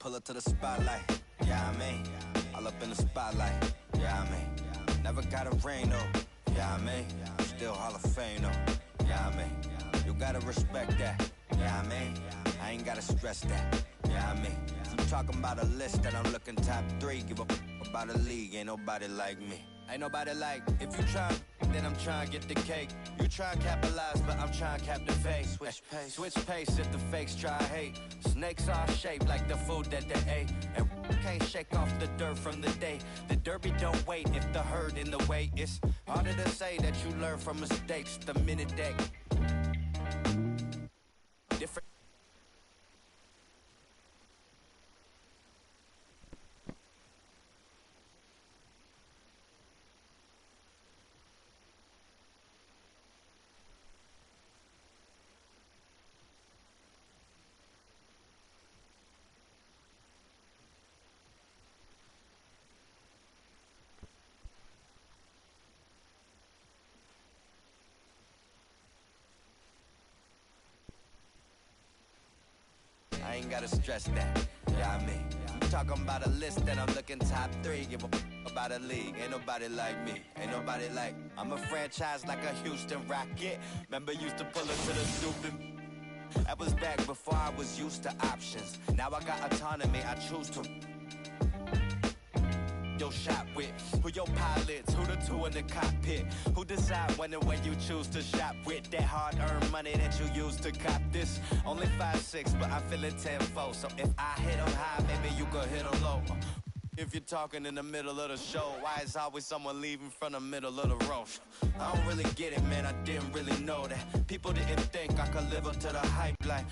pull up to the spotlight. Yeah, I mean, all up in the spotlight. Yeah, I mean, never got a ring though. Yeah, I mean, still Hall of Fame though. Yeah, I mean, you gotta respect that. Yeah, I mean, I ain't gotta stress that. Yeah, I mean, I'm talking about a list that I'm looking top 3. Give a about a league, ain't nobody like me. Ain't nobody like, if you try, then I'm trying to get the cake. You try and capitalize, but I'm trying to cap the face. Switch pace if the fakes try hate. Snakes are shaped like the food that they ate. And can't shake off the dirt from the day. The derby don't wait if the herd in the way. It's harder to say that you learn from mistakes the minute that different. I ain't gotta stress that. Yeah, I mean, I'm talking about a list that I'm looking top 3. Give a about a league. Ain't nobody like me. Ain't nobody like. I'm a franchise like a Houston Rocket. Remember used to pull it to the stupid. That was back before I was used to options. Now I got autonomy. I choose to. Your shot with, who your pilots, who the two in the cockpit, who decide when and where you choose to shop with that hard-earned money that you use to cop this. Only 5'6", but I'm feeling 10-4. So if I hit them high, maybe you could hit them low. If you're talking in the middle of the show, why is always someone leaving from the middle of the road? I don't really get it, man, I didn't really know that. People didn't think I could live up to the hype like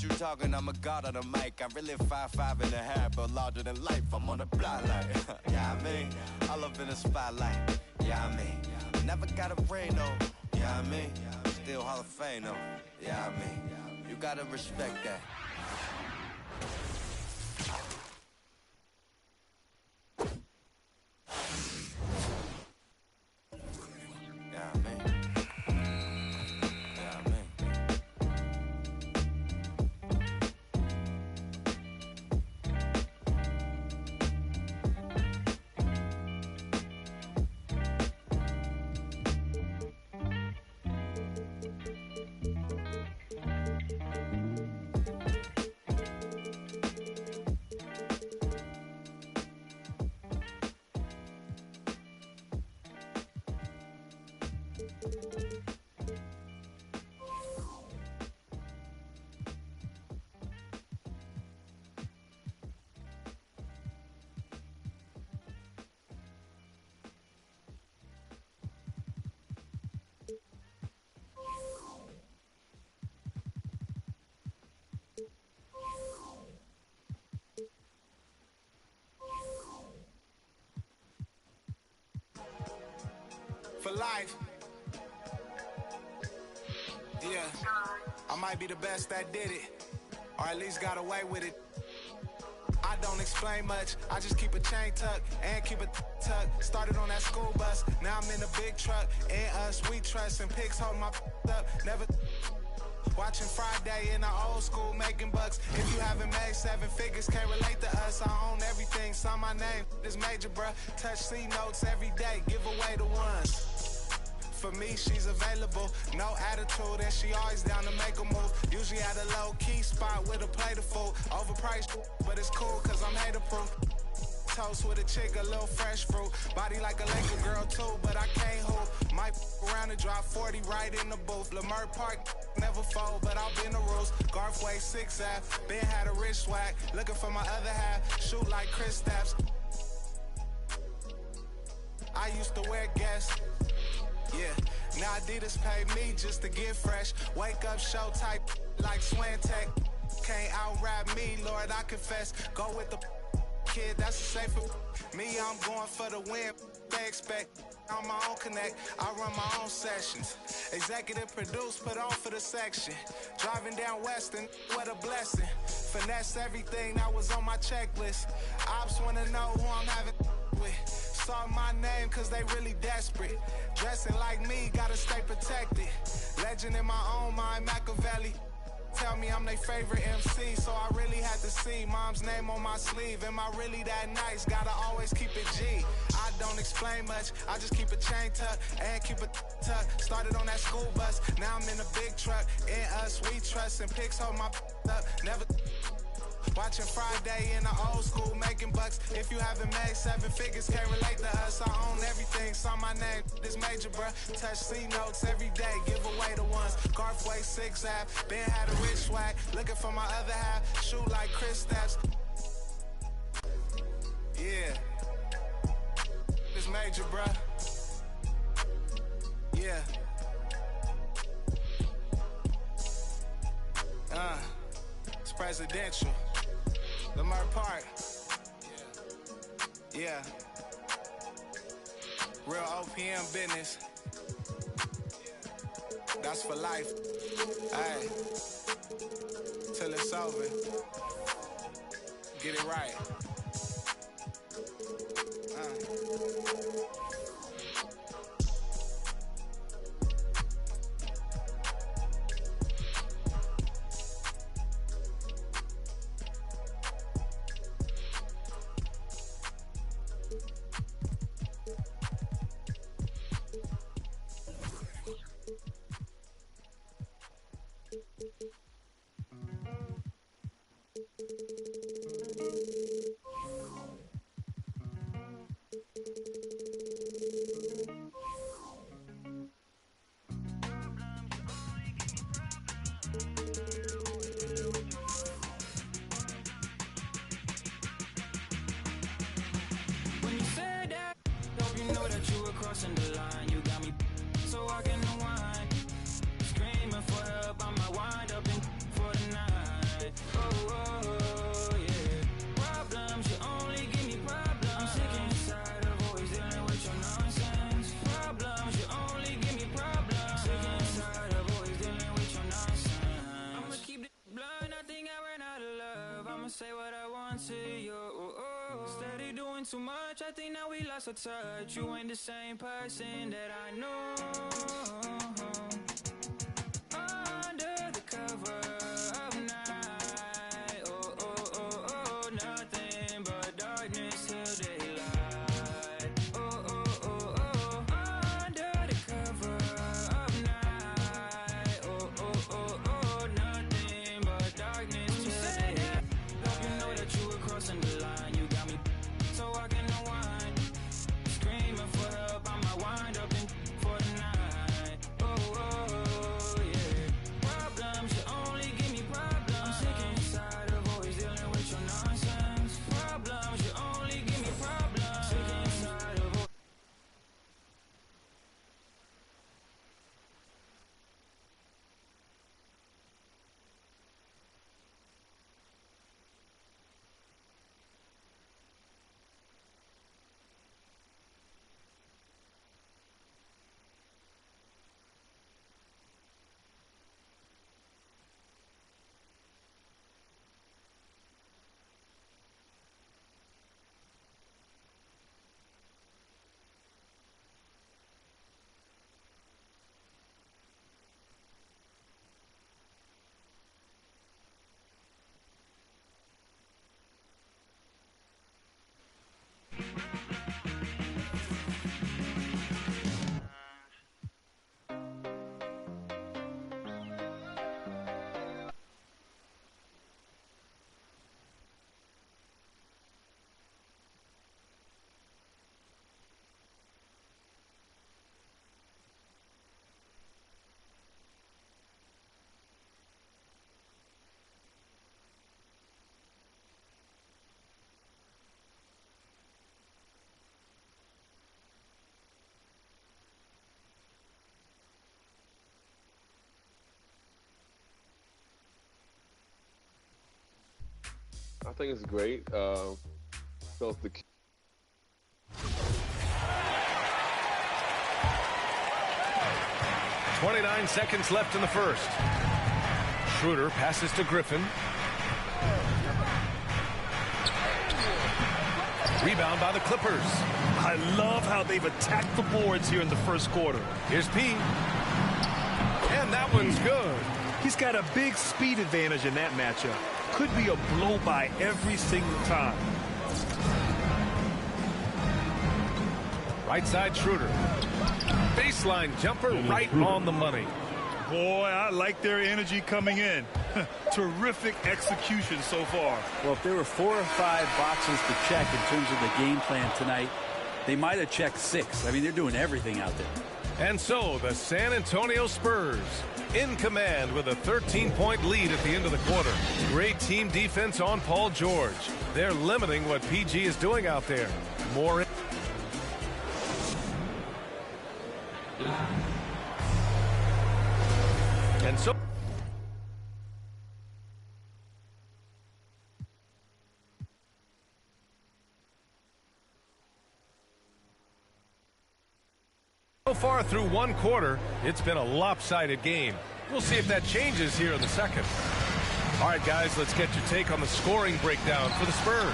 you talking, I'm a god on the mic. I really 5'5.5", but larger than life. I'm on the block like, yeah, I mean, all up in the spotlight. Yeah, I mean, never got a ring though. Yeah, I mean, still Hall of Fame though. Yeah, I mean, you gotta respect that. Yeah, I mean. For life. Yeah, I might be the best that did it, or at least got away with it. I don't explain much, I just keep a chain tucked and keep a tuck. Started on that school bus, now I'm in a big truck. And us, we trust, and pigs hold my up. Never watching Friday in the old school, making bucks. If you haven't made 7 figures, can't relate to us. I own everything, sign my name, this major, bruh. Touch C notes every day, give away the ones. For me, she's available, no attitude, and she always down to make a move. Usually at a low-key spot with a plate of food. Overpriced, but it's cool, cause I'm hater-proof. Toast with a chick, a little fresh fruit. Body like a Laker girl too, but I can't hoop. Might around and drop 40 right in the booth. Lamar Park, never fold, but I'll bend the rules. Garfway 6F, Ben had a rich swag. Looking for my other half, shoot like Chris Stapps. I used to wear Guess. Yeah, now Adidas pay me just to get fresh. Wake up, show type like Swantech. Can't out-rap me, Lord, I confess. Go with the kid, that's a safer. Me, I'm going for the win. They expect on my own connect. I run my own sessions. Executive produce, put on for the section. Driving down Western, what a blessing. Finesse everything that was on my checklist. Ops wanna know who I'm having with. Saw my name cause they really desperate. Dressing like me, gotta stay protected. Legend in my own mind, Machiavelli. tell me I'm their favorite MC, so I really had to see mom's name on my sleeve. Am I really that nice? Gotta always keep it G. I don't explain much, I just keep a chain tucked and keep a tuck. Started on that school bus, now I'm in a big truck. In us, we trust, and pics hold my up. Never watching Friday in the old school, making bucks. If you haven't made 7 figures, can't relate to us. I own everything, saw my name, this major, bruh. Touch C notes every day, give away the ones. Garfway 6 app, Ben had a rich swag. Looking for my other half, shoot like Chris Steps. Yeah, this major, bruh. Yeah. It's presidential. Lamar Park. Yeah. Real OPM business. That's for life. Hey. Till it's over. Get it right. Crossing the line, you got me so I can unwind. Screaming for help, I might wind up in for the night. Oh, yeah. Problems, you only give me problems. I'm sick inside of always dealing with your nonsense. Problems, you only give me problems. Sick inside of always dealing with your nonsense. I'ma keep it blunt, I think I ran out of love. I'ma say what I want to you. Steady doing too much, I think now we lost our touch. You ain't the same person that I know. Under the cover of night, nothing but darkness till daylight. Under the cover of night, nothing but darkness till daylight. Hope you know that you were crossing the line. You got me so I can unwind. Screaming for help, I might wind up in for the night. Yeah. Problems, you only give me problems. I'm sick inside of always dealing with your nonsense. Problems, you only give me problems. Sick inside of always. I think it's great. Felt the 29 seconds left in the first. Schroeder passes to Griffin. Rebound by the Clippers. I love how they've attacked the boards here in the first quarter. Here's P. And that one's good. He's got a big speed advantage in that matchup. Could be a blow-by every single time. Right side Schroeder. Baseline jumper right on the money. Boy, I like their energy coming in. Terrific execution so far. Well, if there were 4 or 5 boxes to check in terms of the game plan tonight, they might have checked 6. I mean, they're doing everything out there. And so the San Antonio Spurs in command with a 13-point lead at the end of the quarter. Great team defense on Paul George. They're limiting what PG is doing out there. More. And so far through one quarter, it's been a lopsided game. We'll see if that changes here in the second. All right, guys, let's get your take on the scoring breakdown for the Spurs.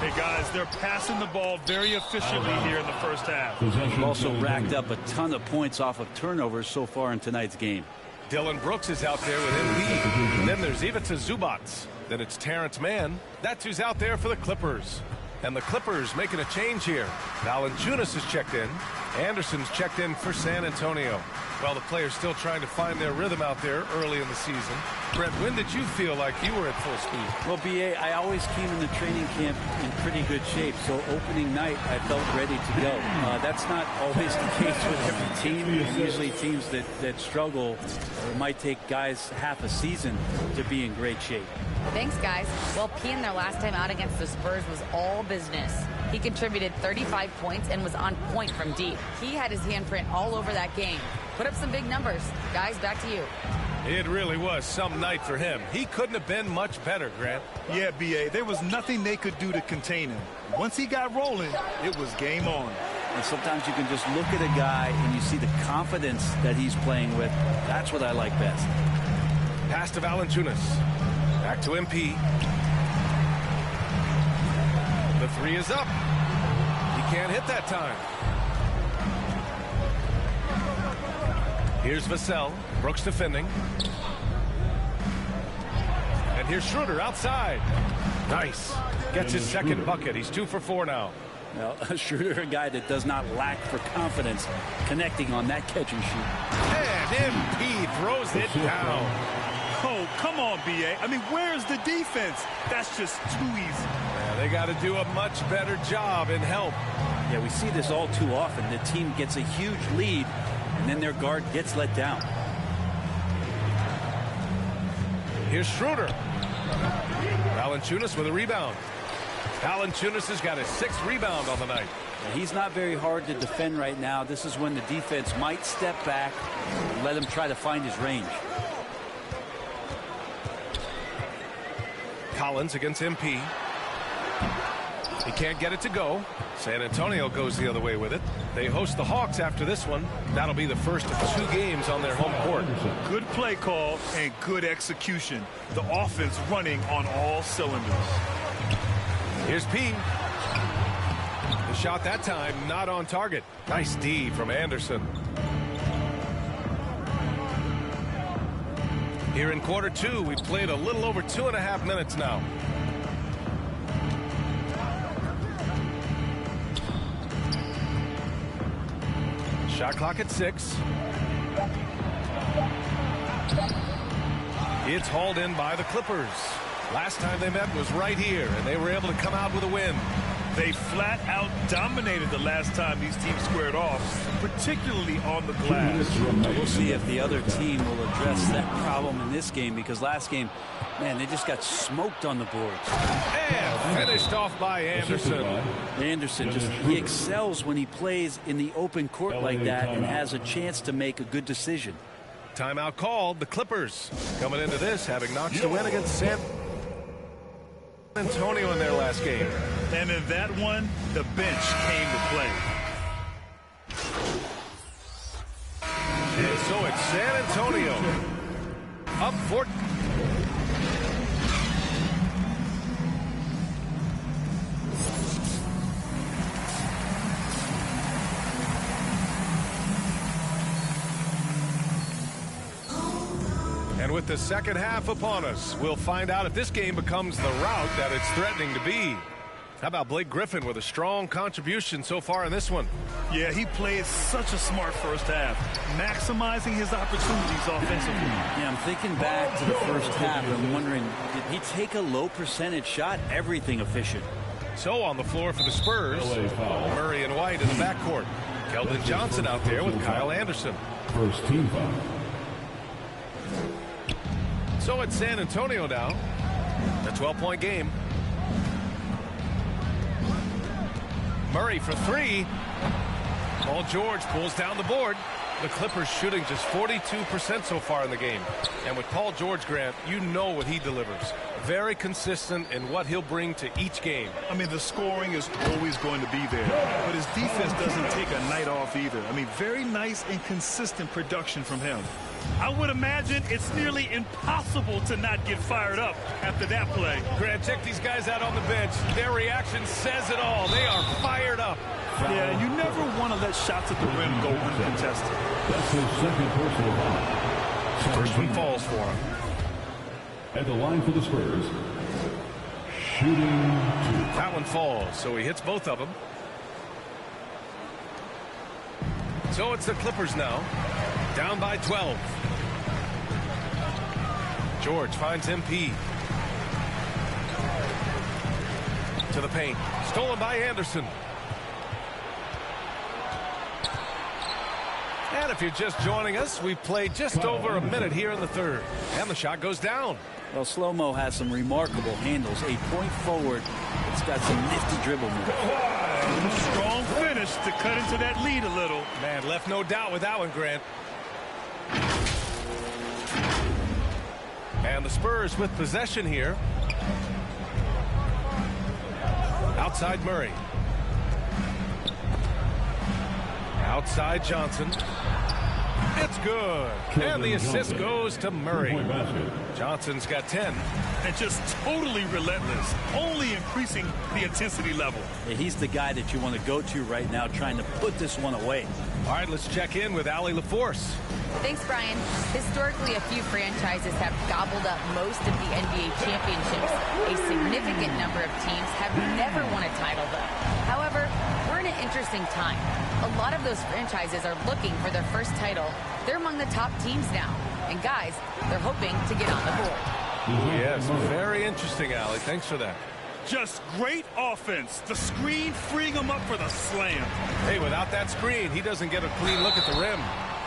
Hey, guys, they're passing the ball very efficiently here in the first half. They've also racked up a ton of points off of turnovers so far in tonight's game. Dylan Brooks is out there with Embiid. Then there's Ivica Zubac. Then it's Terrence Mann. That's who's out there for the Clippers. And the Clippers making a change here. Valanciunas has checked in. Anderson's checked in for San Antonio. Well, the players still trying to find their rhythm out there early in the season. Brett, when did you feel like you were at full speed? Well, B.A., I always came in the training camp in pretty good shape, so opening night I felt ready to go. That's not always the case with every team, and usually teams that struggle, it might take guys half a season to be in great shape. Thanks, guys. Well, P in their last time out against the Spurs was all business. He contributed 35 points and was on point from deep. He had his handprint all over that game. Put up some big numbers. Guys, back to you. It really was some night for him. He couldn't have been much better, Grant. Yeah, B.A., there was nothing they could do to contain him. Once he got rolling, it was game on. And sometimes you can just look at a guy and you see the confidence that he's playing with. That's what I like best. Pass to Valanciunas. Back to MP. The three is up. He can't hit that time. Here's Vassell. Brooks defending. And here's Schroeder outside. Nice. Gets his second bucket. He's 2 for 4 now. Now, Schroeder, a guy that does not lack for confidence connecting on that catch and shoot. And MP throws it down. Oh, come on, B.A. I mean, where's the defense? That's just too easy. Yeah, they got to do a much better job in help. Yeah, we see this all too often. The team gets a huge lead, and then their guard gets let down. Here's Schroeder. Valanciunas with a rebound. Valanciunas has got his 6th rebound on the night. He's not very hard to defend right now. This is when the defense might step back and let him try to find his range. Collins against MP. He can't get it to go. San Antonio goes the other way with it. They host the Hawks after this one. That'll be the first of 2 games on their home court. Good play call and good execution. The offense running on all cylinders. Here's P. The shot that time not on target. Nice D from Anderson. Here in quarter 2, we've played a little over 2.5 minutes now. Shot clock at 6. It's hauled in by the Clippers. Last time they met was right here, and they were able to come out with a win. They flat out dominated the last time these teams squared off, particularly on the glass. We'll see if the other team will address that problem in this game, because last game, man, they just got smoked on the boards. And finished off by Anderson. Anderson, he excels when he plays in the open court like that and has a chance to make a good decision. Timeout called. The Clippers coming into this having notched a win against San Antonio in their last game. And in that one, the bench came to play. And so it's San Antonio up 4. And with the second half upon us, we'll find out if this game becomes the rout that it's threatening to be. How about Blake Griffin with a strong contribution so far in this one? Yeah, he played such a smart first half, maximizing his opportunities offensively. Yeah, I'm thinking back to the first half. I'm wondering, did he take a low percentage shot? Everything efficient. So on the floor for the Spurs, Murray and White in the backcourt. Keldon Johnson out there with Kyle Anderson. First team foul. So it's San Antonio now. A 12-point game. Murray for three. Paul George pulls down the board. The Clippers shooting just 42% so far in the game. And with Paul George, Grant, you know what he delivers. Very consistent in what he'll bring to each game. I mean, the scoring is always going to be there, but his defense doesn't take a night off either. I mean, very nice and consistent production from him. I would imagine it's nearly impossible to not get fired up after that play. Grant, check these guys out on the bench. Their reaction says it all. They are fired up. Yeah, you never want to let shots at the rim go uncontested. That's his second personal foul. First one falls for him. At the line for the Spurs, shooting two. That one falls, so he hits both of them. So it's the Clippers now, down by 12. George finds MP. To the paint, stolen by Anderson. And if you're just joining us, we've played just over a minute here in the third. And the shot goes down. Well, Slow-Mo has some remarkable handles. A point forward. It's got some nifty dribble moves. Strong finish to cut into that lead a little. Man, left no doubt with that one, Grant. And the Spurs with possession here. Outside Murray. Outside Johnson. It's good. And the assist goes to Murray. Johnson's got 10. And just totally relentless, only increasing the intensity level. Yeah, he's the guy that you want to go to right now, trying to put this one away. All right, let's check in with Allie LaForce. Thanks, Brian. Historically, a few franchises have gobbled up most of the NBA championships. A significant number of teams have never won a title, though. However, we're in an interesting time. A lot of those franchises are looking for their first title. They're among the top teams now. And guys, they're hoping to get on the board. Yes, very interesting, Allie. Thanks for that. Just great offense. The screen freeing him up for the slam. Hey, without that screen, he doesn't get a clean look at the rim.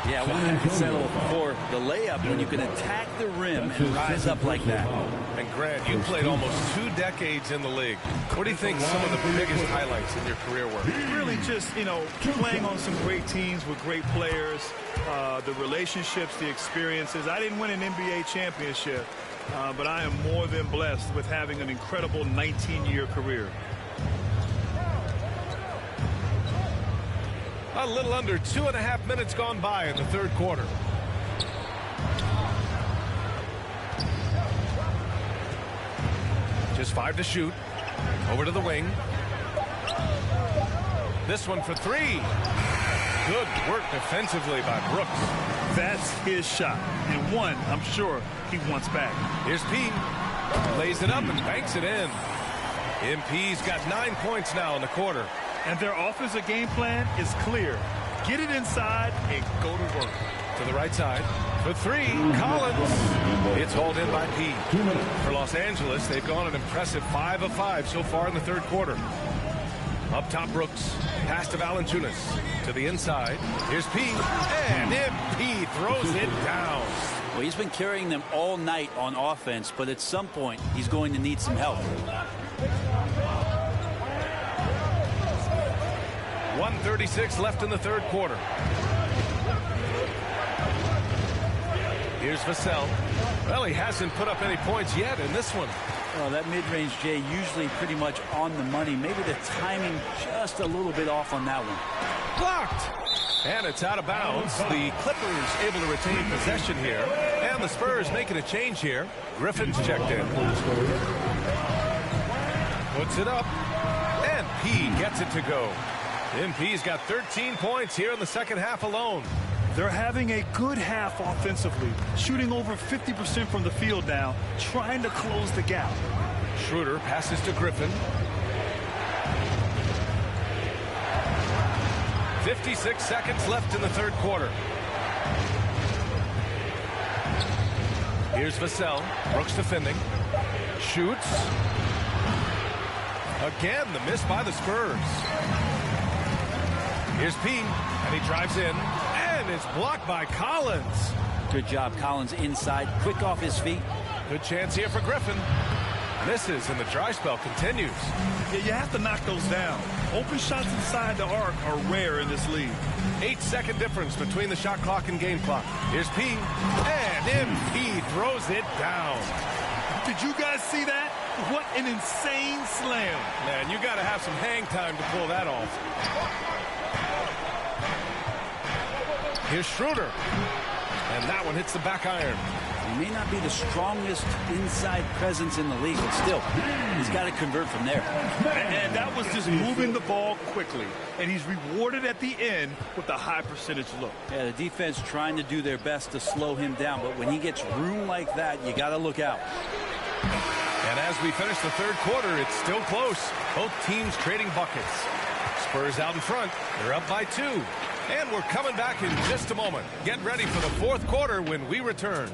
Yeah, well, I can settle for the layup when you can attack the rim and rise up like that. And Grant, you played almost 2 decades in the league. What do you think some of the biggest highlights in your career were? Really just, you know, playing on some great teams with great players, the relationships, the experiences. I didn't win an NBA championship, but I am more than blessed with having an incredible 19-year career. A little under 2.5 minutes gone by in the third quarter. Just 5 to shoot. Over to the wing. This one for 3. Good work defensively by Brooks. That's his shot. And one, I'm sure, he wants back. Here's P. Lays it up and banks it in. MP's got 9 points now in the quarter. And their offensive game plan is clear. Get it inside and go to work. To the right side. For 3, Collins. It's hauled in by P. For Los Angeles, they've gone an impressive 5 of 5 so far in the third quarter. Up top, Brooks. Pass to Valanciunas. To the inside. Here's P. And MP throws it down. Well, he's been carrying them all night on offense, but at some point, he's going to need some help. 1:36 left in the third quarter. Here's Vassell. Well, he hasn't put up any points yet in this one. Well, that mid-range, Jay, usually pretty much on the money. Maybe the timing just a little bit off on that one. Blocked! And it's out of bounds. The Clippers able to retain possession here. And the Spurs making a change here. Griffin's checked in. Puts it up. And P gets it to go. MP's got 13 points here in the second half alone. They're having a good half offensively, shooting over 50% from the field now, trying to close the gap. Schroeder passes to Griffin. 56 seconds left in the third quarter. Here's Vassell. Brooks defending. Shoots. Again, the miss by the Spurs. Here's P, and he drives in, and it's blocked by Collins. Good job, Collins inside, quick off his feet. Good chance here for Griffin. Misses, and the dry spell continues. Yeah, you have to knock those down. Open shots inside the arc are rare in this league. 8-second difference between the shot clock and game clock. Here's P, and MP throws it down. Did you guys see that? What an insane slam. Man, you got to have some hang time to pull that off. Here's Schroeder, and that one hits the back iron. He may not be the strongest inside presence in the league, but still, he's got to convert from there. And that was just moving the ball quickly. And he's rewarded at the end with a high percentage look. Yeah, the defense trying to do their best to slow him down, but when he gets room like that, you got to look out. And as we finish the third quarter, it's still close. Both teams trading buckets. Spurs out in front. They're up by 2. And we're coming back in just a moment. Get ready for the fourth quarter when we return.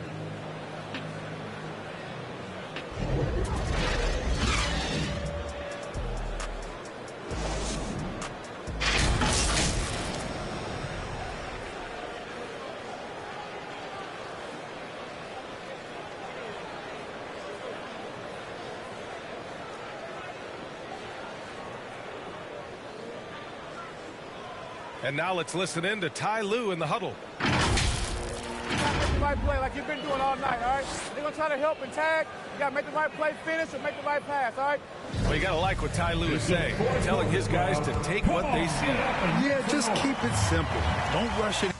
And now let's listen in to Ty Lue in the huddle. You gotta make the right play like you've been doing all night, all right? They're gonna try to help and tag. You gotta make the right play, finish, and make the right pass, all right? Well, you gotta like what Ty Lue is saying, telling his guys to take what they see. Yeah, just keep it simple. Don't rush it.